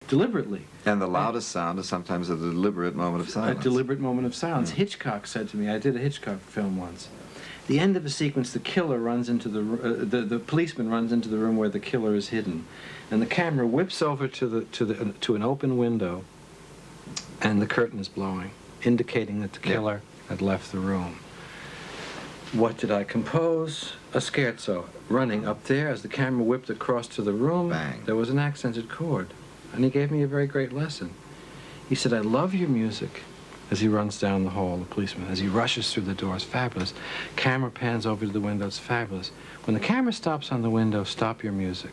deliberately. And the loudest sound is sometimes a deliberate moment of silence. A deliberate moment of silence. Mm. Hitchcock said to me, I did a Hitchcock film once. The end of a sequence, the killer runs into the policeman runs into the room where the killer is hidden, and the camera whips over to an open window, and the curtain is blowing, indicating that the killer had left the room. What did I compose? A scherzo. Running up there, as the camera whipped across to the room, Bang. there was an accented chord. And he gave me a very great lesson. He said, I love your music. As he runs down the hall, the policeman, as he rushes through the door, it's fabulous. Camera pans over to the window, it's fabulous. When the camera stops on the window, stop your music.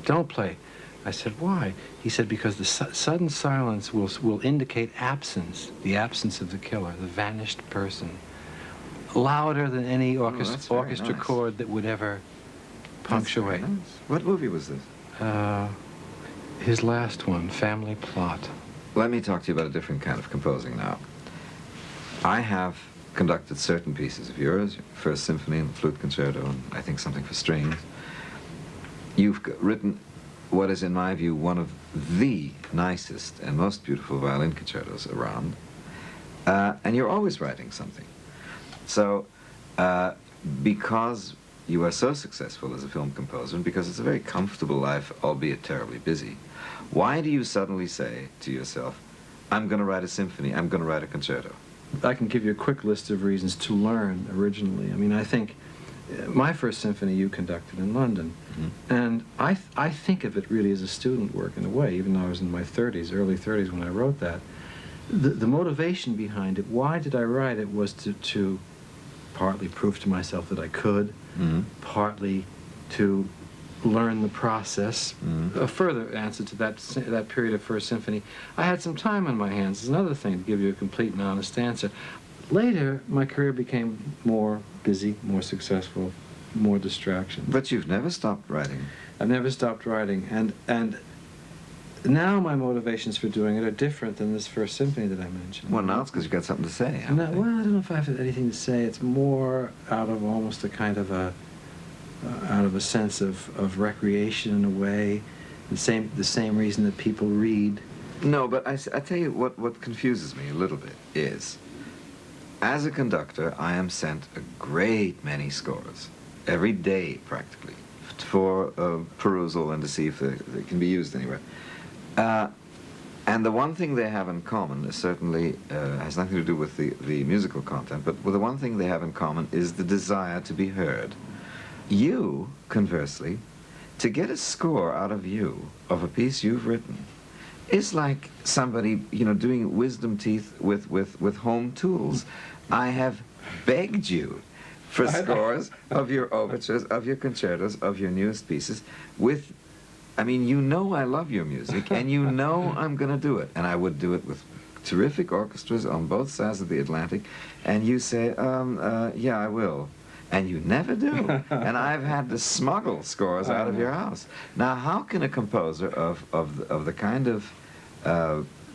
Don't play. I said, why? He said, because the sudden silence will indicate absence, the absence of the killer, the vanished person. Louder than any orchestra chord that would ever punctuate. Nice. What movie was this? His last one, Family Plot. Let me talk to you about a different kind of composing now. I have conducted certain pieces of yours, your First Symphony and the Flute Concerto, and I think something for strings. You've written what is, in my view, one of the nicest and most beautiful violin concertos around, and you're always writing something. So, because you are so successful as a film composer, and because it's a very comfortable life, albeit terribly busy, why do you suddenly say to yourself, I'm going to write a symphony, I'm going to write a concerto? I can give you a quick list of reasons to learn originally. I mean, I think my first symphony you conducted in London, and I think of it really as a student work in a way, even though I was in my 30s, early 30s when I wrote that. The motivation behind it, why did I write it, was to partly prove to myself that I could, partly to learn the process. A further answer to that period of First Symphony, I had some time on my hands. It's another thing to give you a complete and honest answer. Later, my career became more busy, more successful, more distraction. But you've never stopped writing. I've never stopped writing, and now my motivations for doing it are different than this First Symphony that I mentioned. Well, now it's because you've got something to say. Well, I don't know if I have anything to say. It's more out of almost a kind of out of a sense of recreation in a way, the same reason that people read. No, but I tell you what confuses me a little bit is, as a conductor, I am sent a great many scores, every day practically, for perusal and to see if they can be used anywhere. And the one thing they have in common is certainly, has nothing to do with the musical content, but the one thing they have in common is the desire to be heard. You, conversely, to get a score out of you, of a piece you've written, is like somebody, doing wisdom teeth with home tools. I have begged you for scores of your overtures, of your concertos, of your newest pieces, I love your music, and I'm going to do it. And I would do it with terrific orchestras on both sides of the Atlantic, and you say, yeah, I will. And you never do. And I've had to smuggle scores out of your house. Now, how can a composer of the kind of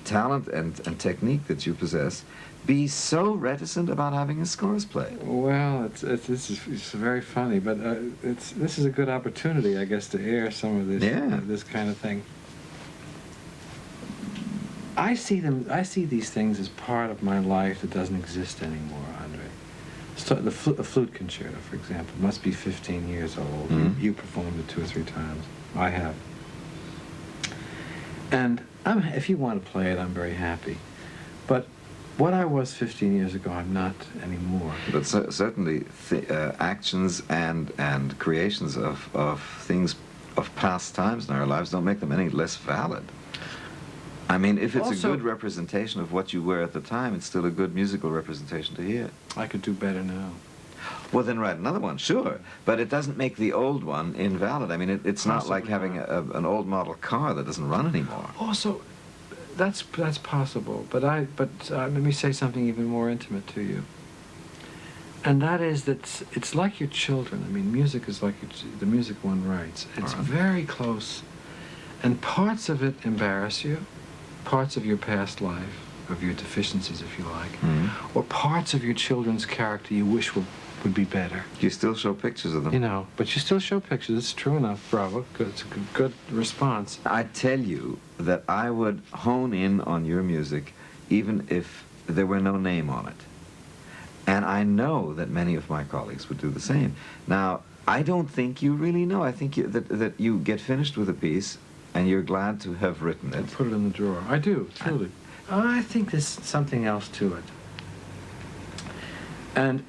talent and technique that you possess be so reticent about having his scores played? Well, it's very funny, but this is a good opportunity, I guess, to air some of this kind of thing. I see these things as part of my life that doesn't exist anymore, Andre. So a flute concerto, for example, must be 15 years old. You performed it 2 or 3 times. I have. And if you want to play it, I'm very happy. But what I was 15 years ago, I'm not anymore. But certainly actions and creations of things of past times in our lives don't make them any less valid. I mean, if it's a good representation of what you were at the time, it's still a good musical representation to hear. I could do better now. Well, then write another one, sure. But it doesn't make the old one invalid. I mean, it's not like having an old model car that doesn't run anymore. Also, that's possible. But let me say something even more intimate to you. And that is that it's like your children. I mean, music is like the music one writes. It's very close. And parts of it embarrass you. Parts of your past life, of your deficiencies, if you like, or parts of your children's character you wish were would be better. You still show pictures of them. You know, but you still show pictures. It's true enough. Bravo. Good. It's a good response. I tell you that I would hone in on your music even if there were no name on it. And I know that many of my colleagues would do the same. Now, I don't think you really know. I think that you get finished with a piece and you're glad to have written And it. put it in the drawer. I do, truly. I think there's something else to it. And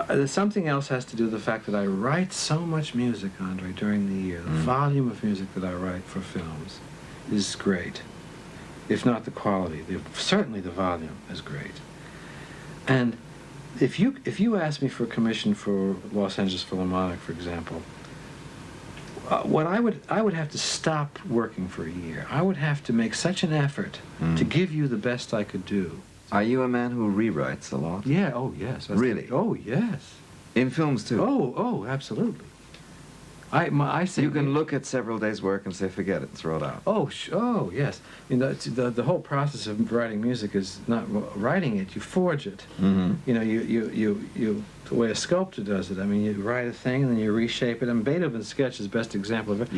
there's something else has to do with the fact that I write so much music, Andre, during the year. The volume of music that I write for films is great, if not the quality. Certainly the volume is great. And if you ask me for a commission for Los Angeles Philharmonic, for example, what I would have to stop working for a year. I would have to make such an effort to give you the best I could do. Are you a man who rewrites a lot? Yeah. Oh, yes. Really? Oh, yes. In films, too? Oh, absolutely. I say You can look at several days' work and say, forget it, throw it out. Oh, yes. You know, the whole process of writing music is not writing it. You forge it. Mm-hmm. You know, you the way a sculptor does it. I mean, you write a thing and then you reshape it. And Beethoven's sketch is the best example of it.